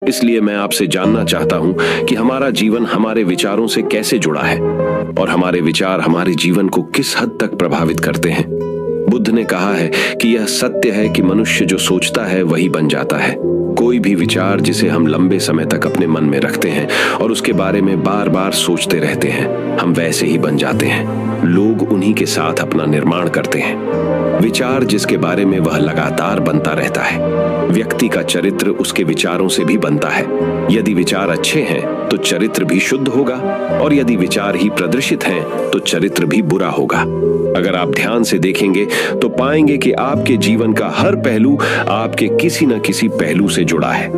इसलिए मैं आपसे जानना चाहता हूं कि हमारा जीवन हमारे विचारों से कैसे जुड़ा है और हमारे विचार हमारे जीवन को किस हद तक प्रभावित करते हैं। बुद्ध ने कहा है कि यह सत्य है कि मनुष्य जो सोचता है वही बन जाता है। कोई भी विचार जिसे हम लंबे समय तक अपने मन में रखते हैं और उसके बारे में बार बार सोचते रहते हैं, हम वैसे ही बन जाते हैं। लोग उन्हीं के साथ अपना निर्माण करते हैं। विचार जिसके बारे में वह लगातार बनता रहता है। व्यक्ति का चरित्र उसके विचारों से भी बनता है। यदि विचार अच्छे हैं तो चरित्र भी शुद्ध होगा और यदि विचार ही प्रदर्शित हैं तो चरित्र भी बुरा होगा। अगर आप ध्यान से देखेंगे तो पाएंगे कि आपके जीवन का हर पहलू आपके किसी न किसी पहलू से जुड़ा है।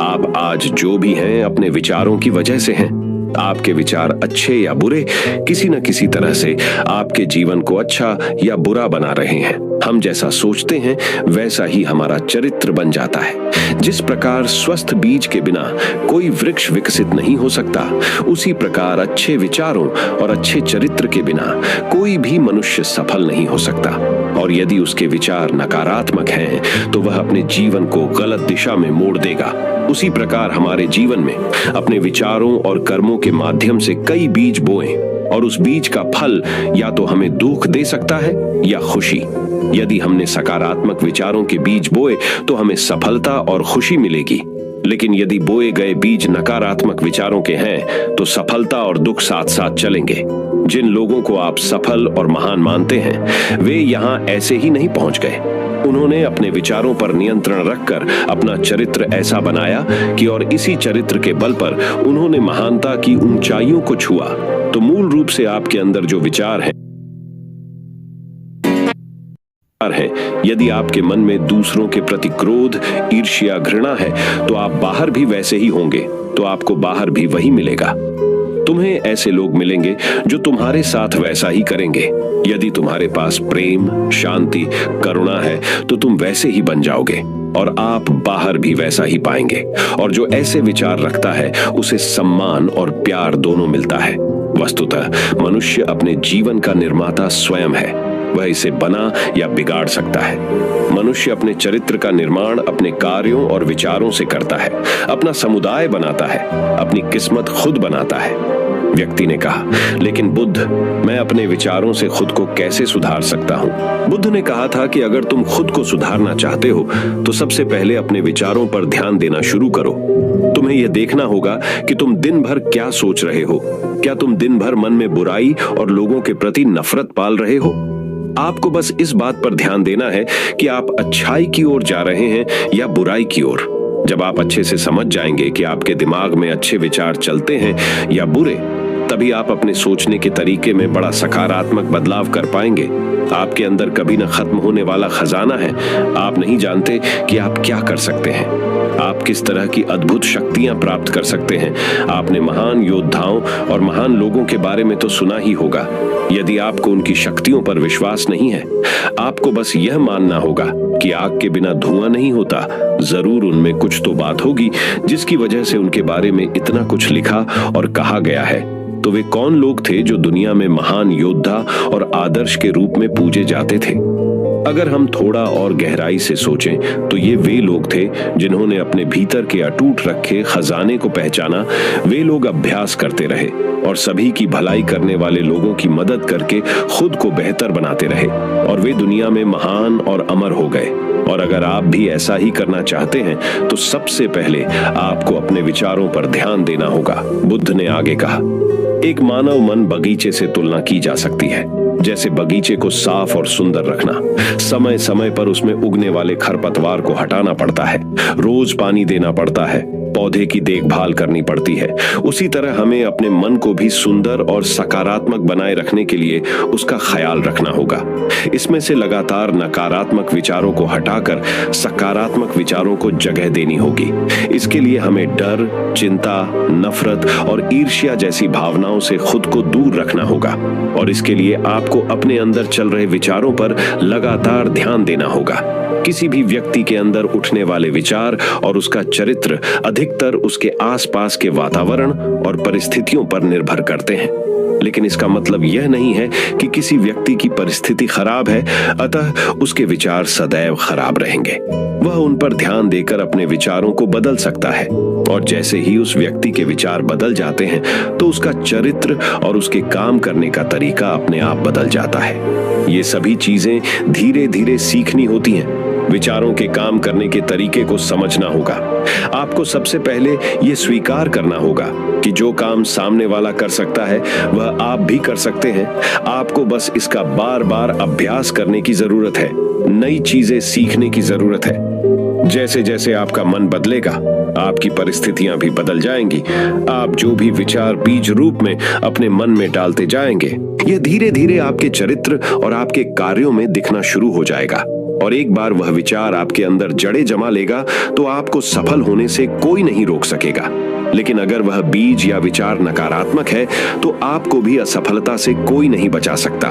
आप आज जो भी हैं अपने विचारों की वजह से हैं। आपके विचार अच्छे या बुरे किसी न किसी तरह से आपके जीवन को अच्छा या बुरा बना रहे हैं। हम जैसा सोचते हैं वैसा ही हमारा चरित्र बन जाता है। जिस प्रकार स्वस्थ बीज के बिना कोई वृक्ष विकसित नहीं हो सकता, उसी प्रकार अच्छे विचारों और अच्छे चरित्र के बिना कोई भी मनुष्य सफल नहीं हो सकता। और यदि उसके विचार नकारात्मक हैं तो वह अपने जीवन को गलत दिशा में मोड़ देगा। उसी प्रकार हमारे जीवन में अपने विचारों और कर्मों के माध्यम से कई बीज बोएं और उस बीज का फल या तो हमें दुख दे सकता है या खुशी। यदि हमने सकारात्मक विचारों के बीज बोए तो हमें सफलता और खुशी मिलेगी, लेकिन यदि बोए गए बीज नकारात्मक विचारों के हैं तो सफलता और दुख साथ साथ चलेंगे। जिन लोगों को आप सफल और महान मानते हैं वे यहाँ ऐसे ही नहीं पहुंच गए। उन्होंने अपने विचारों पर नियंत्रण रखकर अपना चरित्र ऐसा बनाया कि और इसी चरित्र के बल पर उन्होंने महानता की ऊंचाइयों को छुआ। तो मूल रूप से आपके अंदर जो विचार हैं, यदि आपके मन में दूसरों के प्रति क्रोध, ईर्ष्या, घृणा है तो आप बाहर भी वैसे ही होंगे, तो आपको बाहर भी वही मिलेगा। तुम्हें ऐसे लोग मिलेंगे जो तुम्हारे साथ वैसा ही करेंगे। यदि तुम्हारे पास प्रेम, शांति, करुणा है तो तुम वैसे ही बन जाओगे और आप बाहर भी वैसा ही पाएंगे। और जो ऐसे विचार रखता है उसे सम्मान और प्यार दोनों मिलता है। वस्तुतः मनुष्य अपने जीवन का निर्माता स्वयं है। वह इसे बना या बिगाड़ सकता है। मनुष्य अपने चरित्र का निर्माण अपने कार्यों और विचारों से करता है, अपना समुदाय बनाता है, अपनी किस्मत खुद बनाता है। व्यक्ति ने कहा, लेकिन बुद्ध, मैं अपने विचारों से खुद को कैसे सुधार सकता हूँ? बुद्ध ने कहा था कि अगर तुम खुद को सुधारना चाहते हो तो सबसे पहले अपने विचारों पर ध्यान देना शुरू करो। तुम्हें यह देखना होगा कि तुम दिन भर क्या सोच रहे हो। क्या तुम दिन भर मन में बुराई और लोगों के प्रति नफरत पाल रहे हो? आपको बस इस बात पर ध्यान देना है कि आप अच्छाई की ओर जा रहे हैं या बुराई की ओर। जब आप अच्छे से समझ जाएंगे कि आपके दिमाग में अच्छे विचार चलते हैं या बुरे, तभी आप अपने सोचने के तरीके में बड़ा सकारात्मक बदलाव कर पाएंगे। आपके अंदर कभी न खत्म होने वाला खजाना है। आप नहीं जानते कि आप क्या कर सकते हैं, आप किस तरह की अद्भुत शक्तियां प्राप्त कर सकते हैं। आपने महान योद्धाओं और महान लोगों के बारे में तो सुना ही होगा। यदि आपको उनकी शक्तियों पर विश्वास नहीं है, आपको बस यह मानना होगा कि आग के बिना धुआं नहीं होता। जरूर उनमें कुछ तो बात होगी जिसकी वजह से उनके बारे में इतना कुछ लिखा और कहा गया है। तो वे कौन लोग थे जो दुनिया में महान योद्धा और आदर्श के रूप में पूजे जाते थे? अगर हम थोड़ा और गहराई से सोचें तो ये वे लोग थे जिन्होंने अपने भीतर के अटूट रखे खजाने को पहचाना। वे लोग अभ्यास करते रहे और सभी की भलाई करने वाले लोगों की मदद करके खुद को बेहतर बनाते रहे और वे दुनिया में महान और अमर हो गए। और अगर आप भी ऐसा ही करना चाहते हैं तो सबसे पहले आपको अपने विचारों पर ध्यान देना होगा। बुद्ध ने आगे कहा, एक मानव मन बगीचे से तुलना की जा सकती है। जैसे बगीचे को साफ और सुंदर रखना, समय समय पर उसमें उगने वाले खरपतवार को हटाना पड़ता है, रोज पानी देना पड़ता है, पौधे की देखभाल करनी पड़ती है। उसी तरह हमें अपने मन को भी सुंदर और सकारात्मक बनाए रखने के लिए उसका ख्याल रखना होगा। इसमें से लगातार नकारात्मक विचारों को हटाकर सकारात्मक विचारों को जगह देनी होगी। इसके लिए हमें डर, चिंता, नफरत और ईर्ष्या जैसी भावनाओं से खुद को दूर रखना होगा। और इसके लिए आपको अपने अंदर चल रहे विचारों पर लगातार ध्यान देना होगा। किसी भी व्यक्ति के अंदर उठने वाले विचार और उसका चरित्र अधिकतर उसके आसपास के वातावरण और परिस्थितियों पर निर्भर करते हैं। लेकिन इसका मतलब यह नहीं है कि किसी व्यक्ति की परिस्थिति खराब है अतः उसके विचार सदैव खराब रहेंगे। वह उन पर ध्यान देकर अपने विचारों को बदल सकता है, और जैसे ही उस व्यक्ति के विचार बदल जाते हैं तो उसका चरित्र और उसके काम करने का तरीका अपने आप बदल जाता है। ये सभी चीजें धीरे धीरे सीखनी होती हैं। विचारों के काम करने के तरीके को समझना होगा। आपको सबसे पहले यह स्वीकार करना होगा कि जो काम सामने वाला कर सकता है वह आप भी कर सकते हैं। आपको बस इसका बार बार अभ्यास करने की जरूरत है, नई चीजें सीखने की जरूरत है। जैसे जैसे आपका मन बदलेगा, आपकी परिस्थितियां भी बदल जाएंगी। आप जो भी विचार बीज रूप में अपने मन में डालते जाएंगे, यह धीरे धीरे आपके चरित्र और आपके कार्यों में दिखना शुरू हो जाएगा। और एक बार वह विचार आपके अंदर जड़ें जमा लेगा तो आपको सफल होने से कोई नहीं रोक सकेगा। लेकिन अगर वह बीज या विचार नकारात्मक है तो आपको भी असफलता से कोई नहीं बचा सकता।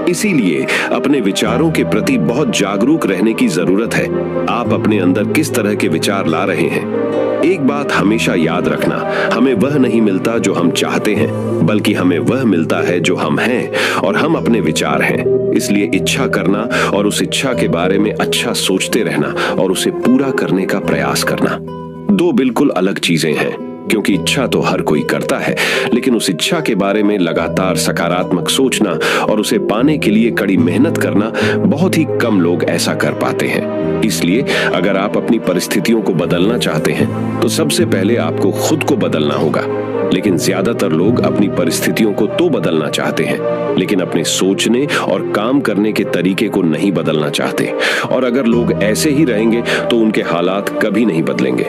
इसीलिए अपने विचारों के प्रति बहुत जागरूक रहने की जरूरत है। आप अपने अंदर किस तरह के विचार ला रहे हैं। एक बात हमेशा याद रखना, हमें वह नहीं मिलता जो हम चाहते हैं, बल्कि हमें वह मिलता है जो हम हैं, और हम अपने विचार हैं। इसलिए इच्छा करना और उस इच्छा के बारे में अच्छा सोचते रहना और उसे पूरा करने का प्रयास करना दो बिल्कुल अलग चीजें हैं। क्योंकि इच्छा तो हर कोई करता है, लेकिन उस इच्छा के बारे में लगातार सकारात्मक सोचना और उसे पाने के लिए कड़ी मेहनत करना बहुत ही कम लोग ऐसा कर पाते हैं। इसलिए अगर आप अपनी परिस्थितियों को बदलना चाहते हैं तो सबसे पहले आपको खुद को बदलना होगा। लेकिन ज्यादातर लोग अपनी परिस्थितियों को तो बदलना चाहते हैं, लेकिन अपने सोचने और काम करने के तरीके को नहीं बदलना चाहते। और अगर लोग ऐसे ही रहेंगे तो उनके हालात कभी नहीं बदलेंगे।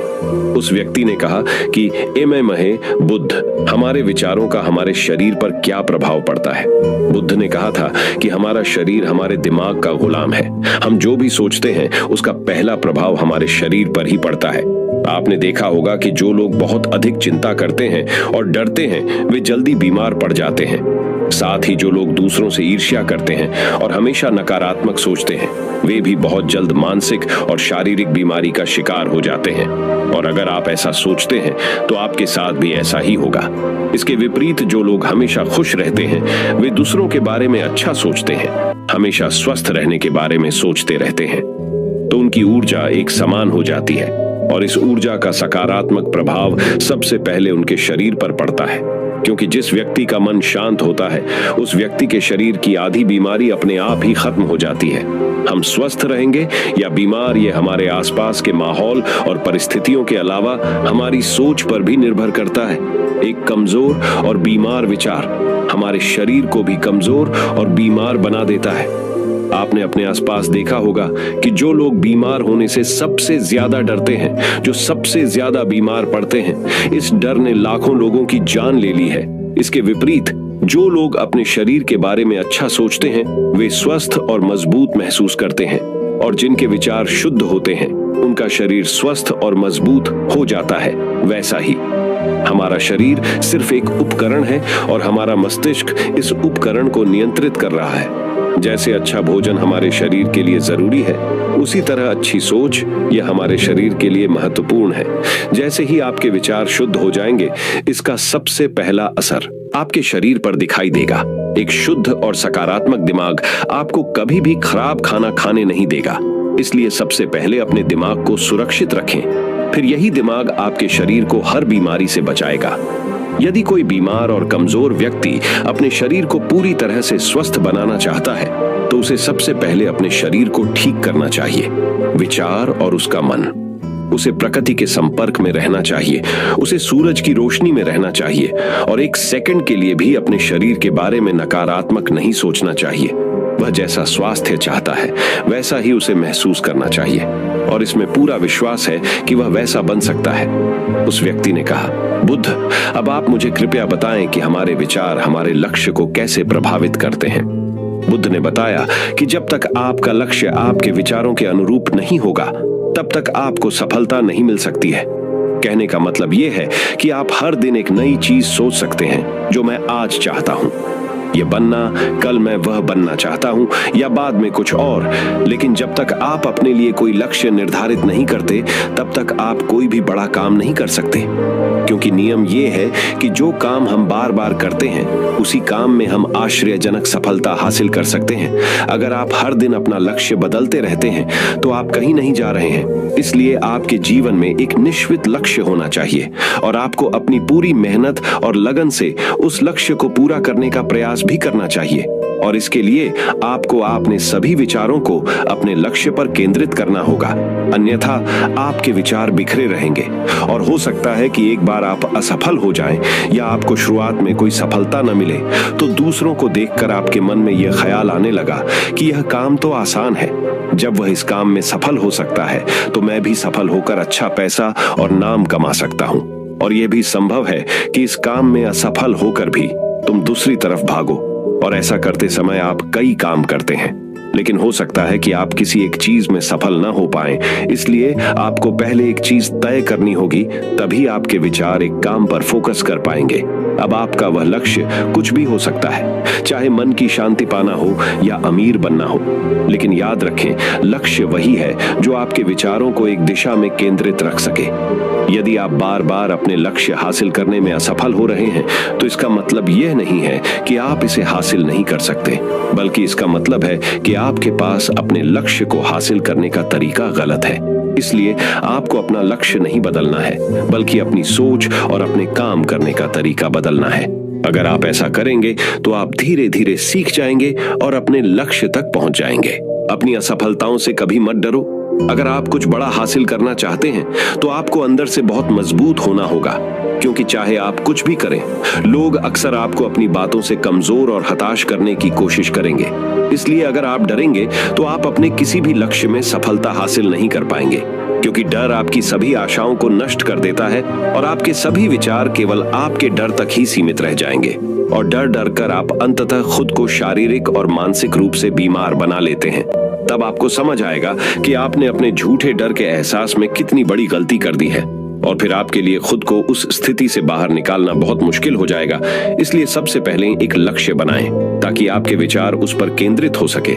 उस व्यक्ति ने कहा कि एमे महे बुद्ध, हमारे विचारों का हमारे शरीर पर क्या प्रभाव पड़ता है। बुद्ध ने कहा था कि हमारा शरीर हमारे दिमाग का गुलाम है। हम जो भी सोचते हैं उसका पहला प्रभाव हमारे शरीर पर ही पड़ता है। आपने देखा होगा कि जो लोग बहुत अधिक चिंता करते हैं और डरते हैं वे जल्दी बीमार पड़ जाते हैं। साथ ही जो लोग दूसरों से ईर्ष्या करते हैं और हमेशा नकारात्मक सोचते हैं वे भी बहुत जल्द मानसिक और शारीरिक बीमारी का शिकार हो जाते हैं। और अगर आप ऐसा सोचते हैं तो आपके साथ भी ऐसा ही होगा। इसके विपरीत जो लोग हमेशा खुश रहते हैं वे दूसरों के बारे में अच्छा सोचते हैं, हमेशा स्वस्थ रहने के बारे में सोचते रहते हैं, तो उनकी ऊर्जा एक समान हो जाती है और इस ऊर्जा का सकारात्मक प्रभाव सबसे पहले उनके शरीर पर पड़ता है। क्योंकि जिस व्यक्ति का मन शांत होता है उस व्यक्ति के शरीर की आधी बीमारी अपने आप ही खत्म हो जाती है। हम स्वस्थ रहेंगे या बीमार, ये हमारे आसपास के माहौल और परिस्थितियों के अलावा हमारी सोच पर भी निर्भर करता है। एक कमजोर और बीमार विचार हमारे शरीर को भी कमजोर और बीमार बना देता है। आपने अपने आसपास देखा होगा कि जो लोग बीमार होने से सबसे ज्यादा डरते हैं, जो सबसे ज्यादा बीमार पड़ते हैं, इस डर ने लाखों लोगों की जान ले ली है। इसके विपरीत जो लोग अपने शरीर के बारे में अच्छा सोचते हैं वे स्वस्थ और मजबूत महसूस करते हैं, और जिनके विचार शुद्ध होते हैं उनका शरीर स्वस्थ और मजबूत हो जाता है। वैसा ही हमारा शरीर सिर्फ एक उपकरण है और हमारा मस्तिष्क इस उपकरण को नियंत्रित कर रहा है। जैसे अच्छा भोजन हमारे शरीर के लिए जरूरी है, उसी तरह अच्छी सोच यह हमारे शरीर के लिए महत्वपूर्ण है। जैसे ही आपके विचार शुद्ध हो जाएंगे, इसका सबसे पहला असर आपके शरीर पर दिखाई देगा। एक शुद्ध और सकारात्मक दिमाग आपको कभी भी खराब खाना खाने नहीं देगा। इसलिए सबसे पहले अपने दिमाग को सुरक्षित रखें, फिर यही दिमाग आपके शरीर को हर बीमारी से बचाएगा। यदि कोई बीमार और कमजोर व्यक्ति अपने शरीर को पूरी तरह से स्वस्थ बनाना चाहता है तो उसे सबसे पहले अपने शरीर को ठीक करना चाहिए। विचार और उसका मन, उसे प्रकृति के संपर्क में रहना चाहिए, उसे सूरज की रोशनी में रहना चाहिए और एक सेकंड के लिए भी अपने शरीर के बारे में नकारात्मक नहीं सोचना चाहिए। वह जैसा स्वास्थ्य चाहता है वैसा ही उसे महसूस करना चाहिए और इसमें पूरा विश्वास है कि वह वैसा बन सकता है। उस व्यक्ति ने कहा, बुद्ध, अब आप मुझे कृपया बताएं कि हमारे विचार हमारे लक्ष्य को कैसे प्रभावित करते हैं। बुद्ध ने बताया कि जब तक आपका लक्ष्य आपके विचारों के अनुरूप नहीं होगा तब तक आपको सफलता नहीं मिल सकती है। कहने का मतलब यह है कि आप हर दिन एक नई चीज सोच सकते हैं जो मैं आज चाहता हूं। ये बनना, कल मैं वह बनना चाहता हूं या बाद में कुछ और। लेकिन जब तक आप अपने लिए कोई लक्ष्य निर्धारित नहीं करते, तब तक आप कोई भी बड़ा काम नहीं कर सकते। क्योंकि नियम ये है कि जो काम हम बार बार करते हैं, उसी काम में हम आश्चर्यजनक सफलता हासिल कर सकते हैं। अगर आप हर दिन अपना लक्ष्य बदलते रहते हैं, तो आप कहीं नहीं जा रहे हैं। इसलिए आपके जीवन में एक निश्चित लक्ष्य होना चाहिए और आपको अपनी पूरी मेहनत और लगन से उस लक्ष्य को पूरा करने का प्रयास भी करना चाहिए। और इसके लिए आपको अपने सभी विचारों को अपने लक्ष्य पर केंद्रित करना होगा, अन्यथा आपके विचार बिखरे रहेंगे और हो सकता है कि एक बार आप असफल हो जाएं या आपको शुरुआत में कोई सफलता न मिले, तो दूसरों को देखकर आपके मन में यह ख्याल आने लगा कि यह काम तो आसान है। जब वह इस काम में सफल हो सकता है, तो मैं भी सफल होकर अच्छा पैसा और नाम कमा सकता हूं। और यह भी संभव है कि इस काम में असफल होकर भी तुम दूसरी तरफ भागो और ऐसा करते समय आप कई काम करते हैं, लेकिन हो सकता है कि आप किसी एक चीज में सफल ना हो पाएं। इसलिए आपको पहले एक चीज तय करनी होगी, तभी आपके विचार एक काम पर फोकस कर पाएंगे। अब आपका वह लक्ष्य कुछ भी हो सकता है, चाहे मन की शांति पाना हो या अमीर बनना हो। लेकिन याद रखें, लक्ष्य वही है जो आपके विचारों को एक दिशा में केंद्रित रख सके। यदि आप बार बार अपने लक्ष्य हासिल करने में असफल हो रहे हैं, तो इसका मतलब यह नहीं है कि आप इसे हासिल नहीं कर सकते, बल्कि इसका मतलब है कि आपके पास अपने लक्ष्य को हासिल करने का तरीका गलत है। इसलिए आपको अपना लक्ष्य नहीं बदलना है, बल्कि अपनी सोच और अपने काम करने का तरीका बदलना है। अगर आप ऐसा करेंगे, तो आप धीरे धीरे सीख जाएंगे और अपने लक्ष्य तक पहुंच जाएंगे। अपनी असफलताओं से कभी मत डरो। अगर आप कुछ बड़ा हासिल करना चाहते हैं, तो आपको अंदर से बहुत मजबूत होना होगा, क्योंकि चाहे आप कुछ भी करें, लोग अक्सर आपको अपनी बातों से कमजोर और हताश करने की कोशिश करेंगे। इसलिए अगर आप डरेंगे, तो आप अपने किसी भी लक्ष्य में सफलता हासिल नहीं कर पाएंगे, क्योंकि डर आपकी सभी आशाओं को नष्ट कर देता है और आपके सभी विचार केवल आपके डर तक ही सीमित रह जाएंगे। और डर डर कर आप अंततः खुद को शारीरिक और मानसिक रूप से बीमार बना लेते हैं। तब आपको समझ आएगा कि आपने अपने झूठे डर के एहसास में कितनी बड़ी गलती कर दी है, और फिर आपके लिए खुद को उस स्थिति से बाहर निकालना बहुत मुश्किल हो जाएगा। इसलिए सबसे पहले एक लक्ष्य बनाएं, ताकि आपके विचार उस पर केंद्रित हो सके।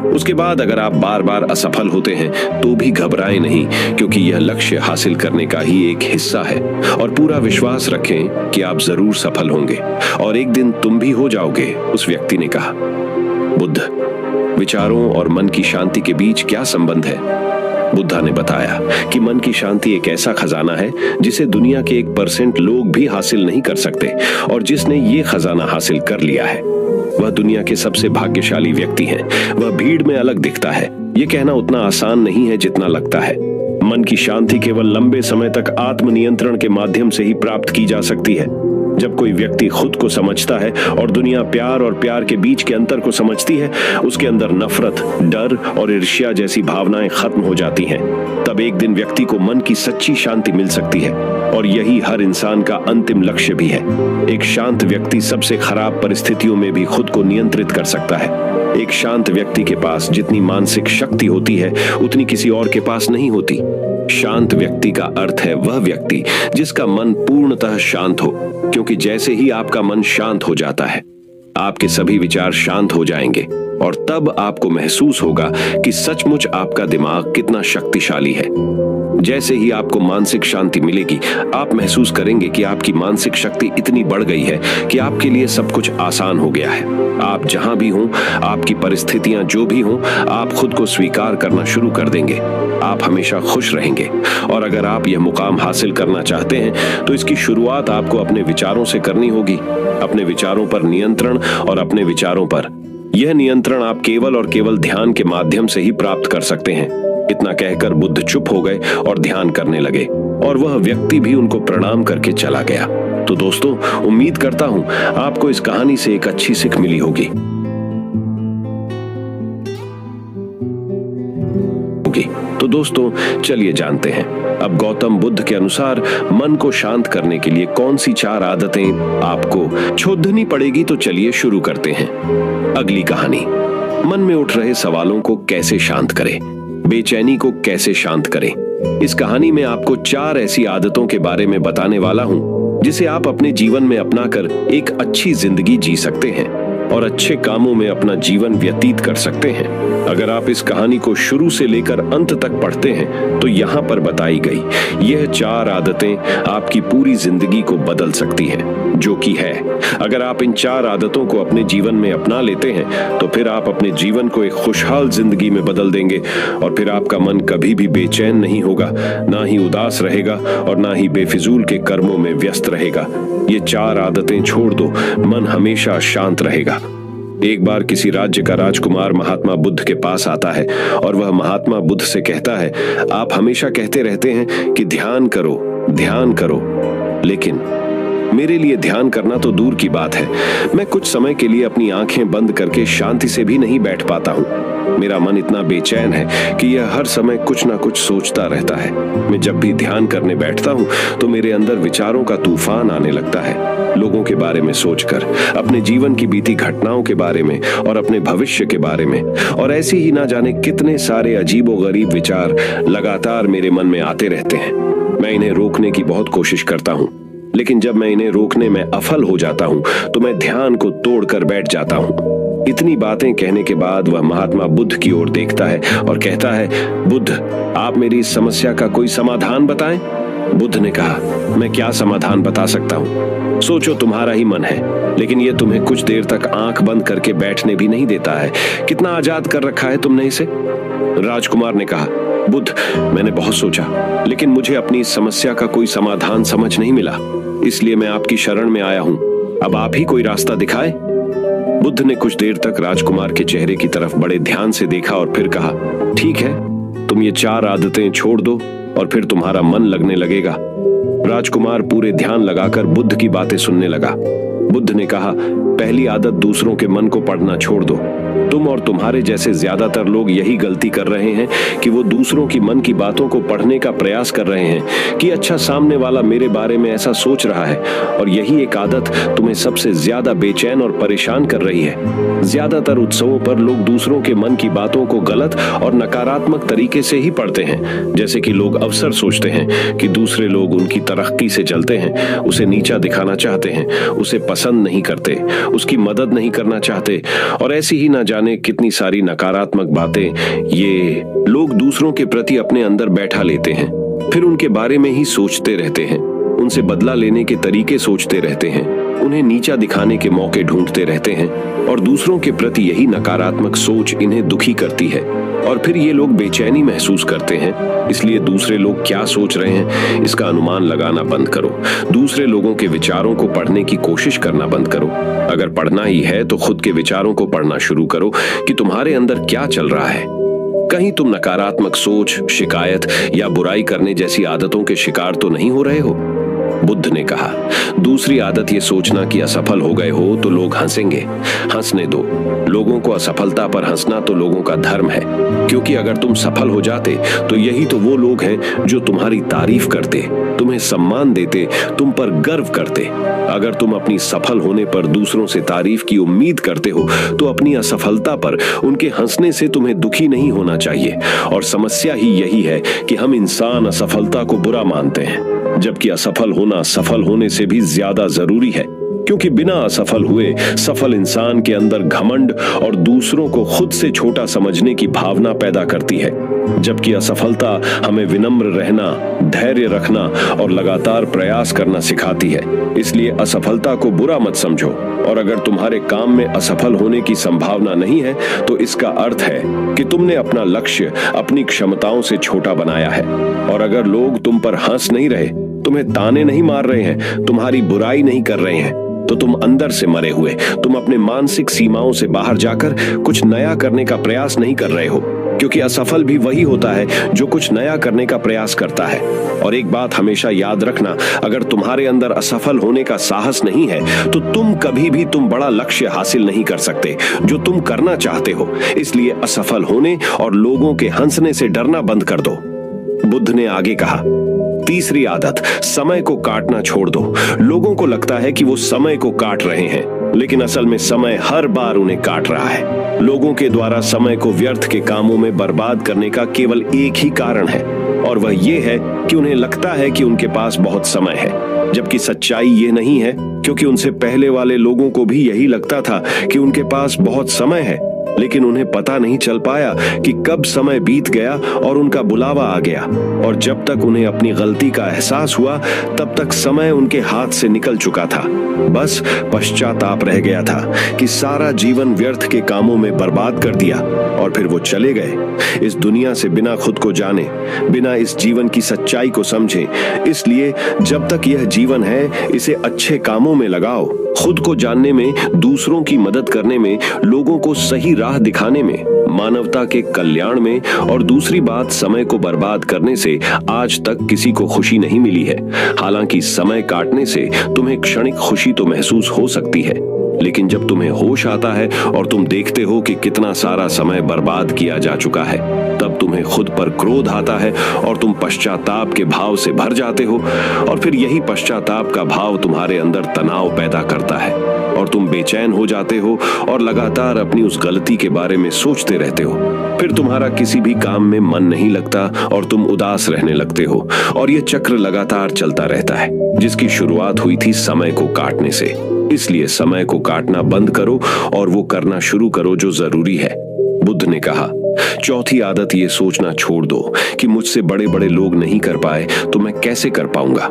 उसके बाद अगर आप बार बार असफल होते हैं, तो भी घबराएं नहीं, क्योंकि यह लक्ष्य हासिल करने का ही एक हिस्सा है। और पूरा विश्वास रखें कि आप जरूर सफल होंगे और एक दिन तुम भी हो जाओगे, उस व्यक्ति ने कहा। बुद्ध, विचारों और मन की शांति के बीच क्या संबंध है? बुद्धा ने बताया कि मन की शांति एक ऐसा खजाना है जिसे दुनिया के 1% लोग भी हासिल नहीं कर सकते, और जिसने ये खजाना हासिल कर लिया है, वह दुनिया के सबसे भाग्यशाली व्यक्ति हैं। वह भीड़ में अलग दिखता है। ये कहना उतना आसान नहीं है जितना लगता है। मन की शांति केवल लंबे समय तक आत्मनियंत्रण के माध्यम से ही प्राप्त की जा सकती है। जब कोई व्यक्ति खुद को समझता है और दुनिया प्यार और प्यार के बीच के अंतर को समझती है, उसके अंदर नफरत, डर और ईर्ष्या जैसी भावनाएं खत्म हो जाती हैं। तब एक दिन व्यक्ति को मन की सच्ची शांति मिल सकती है, और यही हर इंसान का अंतिम लक्ष्य भी है। एक शांत व्यक्ति सबसे खराब परिस्थितियों में भी खुद को नियंत्रित कर सकता है। एक शांत व्यक्ति के पास जितनी मानसिक शक्ति होती है, उतनी किसी और के पास नहीं होती। शांत व्यक्ति का अर्थ है वह व्यक्ति जिसका मन पूर्णतः शांत हो, क्योंकि जैसे ही आपका मन शांत हो जाता है, आपके सभी विचार शांत हो जाएंगे, और तब आपको महसूस होगा कि सचमुच आपका दिमाग कितना शक्तिशाली है। जैसे ही आपको मानसिक शांति मिलेगी, आप महसूस करेंगे कि आपकी मानसिक शक्ति इतनी बढ़ गई है कि आपके लिए सब कुछ आसान हो गया है। आप जहां भी हों, आपकी परिस्थितियां जो भी हों, आप खुद को स्वीकार करना शुरू कर देंगे। आप हमेशा खुश रहेंगे। और अगर आप यह मुकाम हासिल करना चाहते हैं, तो इसकी शुरुआत आपको अपने विचारों से करनी होगी। अपने विचारों पर नियंत्रण और अपने विचारों पर यह नियंत्रण आप केवल और केवल ध्यान के माध्यम से ही प्राप्त कर सकते हैं। इतना कहकर बुद्ध चुप हो गए और ध्यान करने लगे, और वह व्यक्ति भी उनको प्रणाम करके चला गया। तो दोस्तों, उम्मीद करता हूं आपको इस कहानी से एक अच्छी सीख मिली होगी। तो दोस्तों, चलिए जानते हैं अब गौतम बुद्ध के अनुसार मन को शांत करने के लिए कौन सी 4 आदतें आपको छोड़नी पड़ेगी। तो चलिए शुरू करते हैं अगली कहानी। मन में उठ रहे सवालों को कैसे शांत करें, बेचैनी को कैसे शांत करें। इस कहानी में आपको 4 ऐसी आदतों के बारे में बताने वाला हूं, जिसे आप अपने जीवन में अपनाकर एक अच्छी जिंदगी जी सकते हैं। और अच्छे कामों में अपना जीवन व्यतीत कर सकते हैं। अगर आप इस कहानी को शुरू से लेकर अंत तक पढ़ते हैं तो यहाँ पर बताई गई यह 4 आदतें आपकी पूरी जिंदगी को बदल सकती हैं, जो कि है, अगर आप इन 4 आदतों को अपने जीवन में अपना लेते हैं तो फिर आप अपने जीवन को एक खुशहाल जिंदगी में बदल देंगे और फिर आपका मन कभी भी बेचैन नहीं होगा, ना ही उदास रहेगा और ना ही बेफिजूल के कर्मों में व्यस्त रहेगा। ये 4 आदतें छोड़ दो, मन हमेशा शांत रहेगा। एक बार किसी राज्य का राजकुमार महात्मा बुद्ध के पास आता है और वह महात्मा बुद्ध से कहता है, आप हमेशा कहते रहते हैं कि ध्यान करो, ध्यान करो, लेकिन मेरे लिए ध्यान करना तो दूर की बात है। मैं कुछ समय के लिए अपनी आंखें बंद करके शांति से भी नहीं बैठ पाता हूँ। मेरा मन इतना बेचैन है कि यह हर समय कुछ ना कुछ सोचता रहता है। मैं जब भी ध्यान करने बैठता हूँ तो मेरे अंदर विचारों का तूफान आने लगता है, लोगों के बारे में सोचकर, अपने जीवन की बीती घटनाओं के बारे में और अपने भविष्य के बारे में, और ऐसे ही ना जाने कितने सारे अजीबोगरीब विचार लगातार मेरे मन में आते रहते हैं। मैं इन्हें रोकने की बहुत कोशिश करता हूँ, लेकिन जब मैं इन्हें रोकने में असफल हो जाता हूँ तो मैं ध्यान को तोड़कर बैठ जाता हूँ। इतनी बातें कहने के बाद वह महात्मा बुद्ध की ओर देखता है और कहता है, बुद्ध, आप मेरी इस समस्या का कोई समाधान बताएं। बुद्ध ने कहा, मैं क्या समाधान बता सकता हूँ? सोचो, तुम्हारा ही मन है, लेकिन यह तुम्हें कुछ देर तक आंख बंद करके बैठने भी नहीं देता है। कितना आजाद कर रखा है तुमने इसे। राजकुमार ने कहा, बुद्ध, मैंने बहुत सोचा, लेकिन मुझे अपनी इस समस्या का कोई समाधान समझ नहीं मिला, इसलिए मैं आपकी शरण में आया हूँ। अब आप ही कोई रास्ता दिखाए। बुद्ध ने कुछ देर तक राजकुमार के चेहरे की तरफ बड़े ध्यान से देखा और फिर कहा, ठीक है, तुम ये 4 आदतें छोड़ दो और फिर तुम्हारा मन लगने लगेगा। राजकुमार पूरे ध्यान लगाकर बुद्ध की बातें सुनने लगा। बुद्ध ने कहा, पहली आदत दूसरों के मन को पढ़ना छोड़ दो। तुम और तुम्हारे जैसे ज्यादातर लोग यही गलती कर रहे हैं कि वो दूसरों की मन की बातों को पढ़ने का प्रयास कर रहे हैं कि अच्छा, सामने वाला मेरे बारे में ऐसा सोच रहा है, और यही एक आदत तुम्हें सबसे ज्यादा बेचैन और परेशान कर रही है। ज्यादातर उत्सवों पर लोग दूसरों के मन की बातों को गलत और नकारात्मक तरीके से ही पढ़ते हैं, जैसे कि लोग अवसर सोचते हैं कि दूसरे लोग उनकी तरक्की से जलते हैं, उसे नीचा दिखाना चाहते हैं, उसे पसंद नहीं करते, उसकी मदद नहीं करना चाहते, और ऐसी ही ना जाने कितनी सारी नकारात्मक बातें ये लोग दूसरों के प्रति अपने अंदर बैठा लेते हैं। फिर उनके बारे में ही सोचते रहते हैं, उनसे बदला लेने के तरीके सोचते रहते हैं, उन्हें नीचा दिखाने के मौके ढूंढते रहते हैं, और दूसरों के प्रति यही नकारात्मक सोच इन्हें दुखी करती है। और फिर ये लोग बेचैनी महसूस करते हैं, इसलिए दूसरे लोग क्या सोच रहे हैं इसका अनुमान लगाना बंद करो। दूसरे लोगों के विचारों को पढ़ने की कोशिश करना बंद करो। अगर पढ़ना ही है तो खुद के विचारों को पढ़ना शुरू करो कि तुम्हारे अंदर क्या चल रहा है। कहीं तुम नकारात्मक सोच, शिकायत या बुराई करने जैसी आदतों के शिकार तो नहीं हो रहे हो। बुद्ध ने कहा, दूसरी आदत ये सोचना कि असफल हो गए हो तो लोग हंसेंगे। हंसने दो। लोगों को असफलता पर हंसना तो लोगों का धर्म है, क्योंकि अगर तुम सफल हो जाते तो यही तो वो लोग हैं जो तुम्हारी तारीफ करते, तुम्हें सम्मान देते, तुम पर गर्व करते। अगर तुम अपनी सफल होने पर दूसरों से तारीफ की उम्मीद करते हो तो अपनी असफलता पर उनके हंसने से तुम्हें दुखी नहीं होना चाहिए। और समस्या ही यही है कि हम इंसान असफलता को बुरा मानते हैं, जबकि असफल होना सफल होने से भी ज्यादा जरूरी है, क्योंकि बिना असफल हुए सफल इंसान के अंदर घमंड और दूसरों को खुद से छोटा समझने की भावना पैदा करती है, जबकि असफलता हमें विनम्र रहना, धैर्य रखना और लगातार प्रयास करना सिखाती है। इसलिए असफलता को बुरा मत समझो, और अगर तुम्हारे काम में असफल होने की संभावना नहीं है तो इसका अर्थ है कि तुमने अपना लक्ष्य अपनी क्षमताओं से छोटा बनाया है। और अगर लोग तुम पर हंस नहीं रहे, तुम्हें ताने नहीं मार रहे हैं, तुम्हारी बुराई नहीं कर रहे हैं, तो तुम अंदर से मरे हुए, तुम अपने मानसिक सीमाओं से बाहर जाकर कुछ नया करने का प्रयास नहीं कर रहे हो, क्योंकि असफल भी वही होता है जो कुछ नया करने का प्रयास करता है। और एक बात हमेशा याद रखना, अगर तुम्हारे अंदर असफल होने का साहस नहीं है तो तुम कभी भी बड़ा लक्ष्य हासिल नहीं कर सकते जो तुम करना चाहते हो। इसलिए असफल होने और लोगों के हंसने से डरना बंद कर दो। बुद्ध ने आगे कहा, तीसरी आदत, समय को काटना छोड़ दो। लोगों को लगता है कि वो समय को काट रहे हैं, लेकिन असल में समय हर बार उन्हें काट रहा है। लोगों के द्वारा समय को व्यर्थ के कामों में बर्बाद करने का केवल एक ही कारण है, और वह ये है कि उन्हें लगता है कि उनके पास बहुत समय है, जबकि सच्चाई ये नहीं है, क्योंकि उनसे पहले वाले लोगों को भी यही लगता था कि उनके पास बहुत समय है, लेकिन उन्हें पता नहीं चल पाया कि कब समय बीत गया और उनका बुलावा आ गया, और जब तक उन्हें अपनी गलती का एहसास हुआ तब तक समय उनके हाथ से निकल चुका था। बस पश्चाताप रह गया था कि सारा जीवन व्यर्थ के कामों में बर्बाद कर दिया, और फिर वो चले गए इस दुनिया से बिना खुद को जाने, बिना इस जीवन की सच्चाई को समझे। इसलिए जब तक यह जीवन है, इसे अच्छे कामों में लगाओ, खुद को जानने में, दूसरों की मदद करने में, लोगों को सही राह दिखाने में, मानवता के कल्याण में। और दूसरी बात, समय को बर्बाद करने से आज तक किसी को खुशी नहीं मिली है। हालांकि समय काटने से तुम्हें क्षणिक खुशी तो महसूस हो सकती है, लेकिन जब तुम्हें होश आता है और तुम देखते हो कि कितना सारा समय बर्बाद किया जा चुका है, तब तुम्हें खुद पर क्रोध आता है और तुम पश्चाताप के भाव से भर जाते हो। और फिर यही पश्चाताप का भाव तुम्हारे अंदर तनाव पैदा करता है और तुम बेचैन हो जाते हो और लगातार अपनी उस गलती के बारे में सोचते रहते हो। फिर तुम्हारा किसी भी काम में मन नहीं लगता और तुम उदास रहने लगते हो, और यह चक्र लगातार चलता रहता है, जिसकी शुरुआत हुई थी समय को काटने से। इसलिए समय को काटना बंद करो और वो करना शुरू करो जो जरूरी है। बुद्ध ने कहा, चौथी आदत ये सोचना छोड़ दो कि मुझसे बड़े बड़े लोग नहीं कर पाए तो मैं कैसे कर पाऊंगा।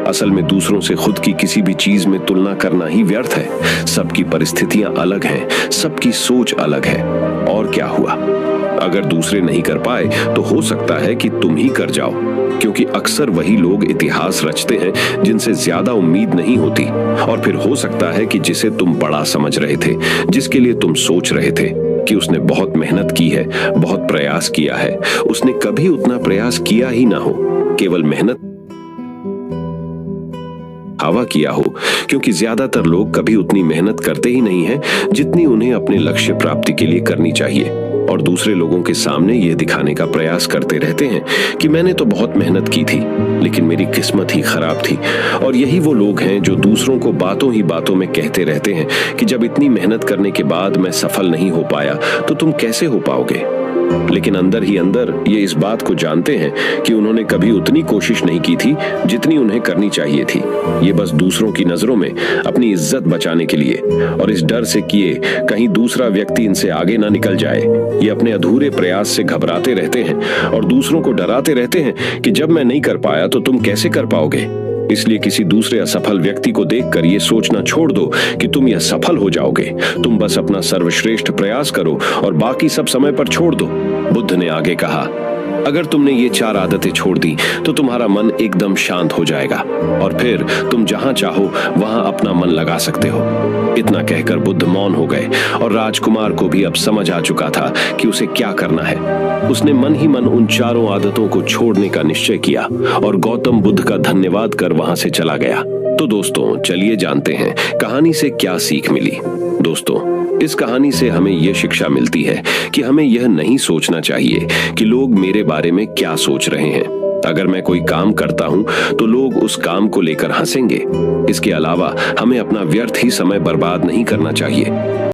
असल में दूसरों से खुद की किसी भी चीज में तुलना करना ही व्यर्थ है। सबकी परिस्थितियां अलग हैं, सबकी सोच अलग है। और क्या हुआ, अगर दूसरे नहीं कर पाए तो हो सकता है कि तुम ही कर जाओ, क्योंकि अक्सर वही लोग इतिहास रचते हैं जिनसे ज्यादा उम्मीद नहीं होती। और फिर हो सकता है कि जिसे तुम बड़ा समझ रहे थे, जिसके लिए तुम सोच रहे थे कि उसने बहुत मेहनत की है, बहुत प्रयास किया है, उसने कभी उतना प्रयास किया ही ना हो, केवल मेहनत हवा किया हो। क्योंकि ज्यादातर लोग कभी उतनी मेहनत करते ही नहीं हैं जितनी उन्हें अपने लक्ष्य प्राप्ति के लिए करनी चाहिए, और दूसरे लोगों के सामने यह दिखाने का प्रयास करते रहते हैं कि मैंने तो बहुत मेहनत की थी, लेकिन मेरी किस्मत ही खराब थी। और यही वो लोग हैं जो दूसरों को बातों ही बातों में कहते रहते हैं कि जब इतनी मेहनत करने के बाद मैं सफल नहीं हो पाया तो तुम कैसे हो पाओगे। लेकिन अंदर ही अंदर ये इस बात को जानते हैं कि उन्होंने कभी उतनी कोशिश नहीं की थी जितनी उन्हें करनी चाहिए थी। ये बस दूसरों की नजरों में अपनी इज्जत बचाने के लिए और इस डर से किए कहीं दूसरा व्यक्ति इनसे आगे ना निकल जाए, ये अपने अधूरे प्रयास से घबराते रहते हैं और दूसरों को डराते रहते हैं कि जब मैं नहीं कर पाया तो तुम कैसे कर पाओगे। इसलिए किसी दूसरे असफल व्यक्ति को देखकर ये सोचना छोड़ दो कि तुम यह सफल हो जाओगे। तुम बस अपना सर्वश्रेष्ठ प्रयास करो और बाकी सब समय पर छोड़ दो। बुद्ध ने आगे कहा, अगर तुमने ये 4 आदतें छोड़ दी तो तुम्हारा मन एकदम शांत हो जाएगा और फिर तुम जहां चाहो वहां अपना मन लगा सकते हो। इतना कहकर बुद्ध मौन हो गए और राजकुमार को भी अब समझ आ चुका था कि उसे क्या करना है। उसने मन ही मन उन 4 आदतों को छोड़ने का निश्चय किया और गौतम बुद्ध का धन्यवाद कर वहां से चला गया। तो दोस्तों, चलिए जानते हैं कहानी से क्या सीख मिली। दोस्तों, इस कहानी से हमें यह शिक्षा मिलती है कि हमें यह नहीं सोचना चाहिए कि लोग मेरे बारे में क्या सोच रहे हैं। अगर मैं कोई काम करता हूं तो लोग उस काम को लेकर हंसेंगे। इसके अलावा हमें अपना व्यर्थ ही समय बर्बाद नहीं करना चाहिए।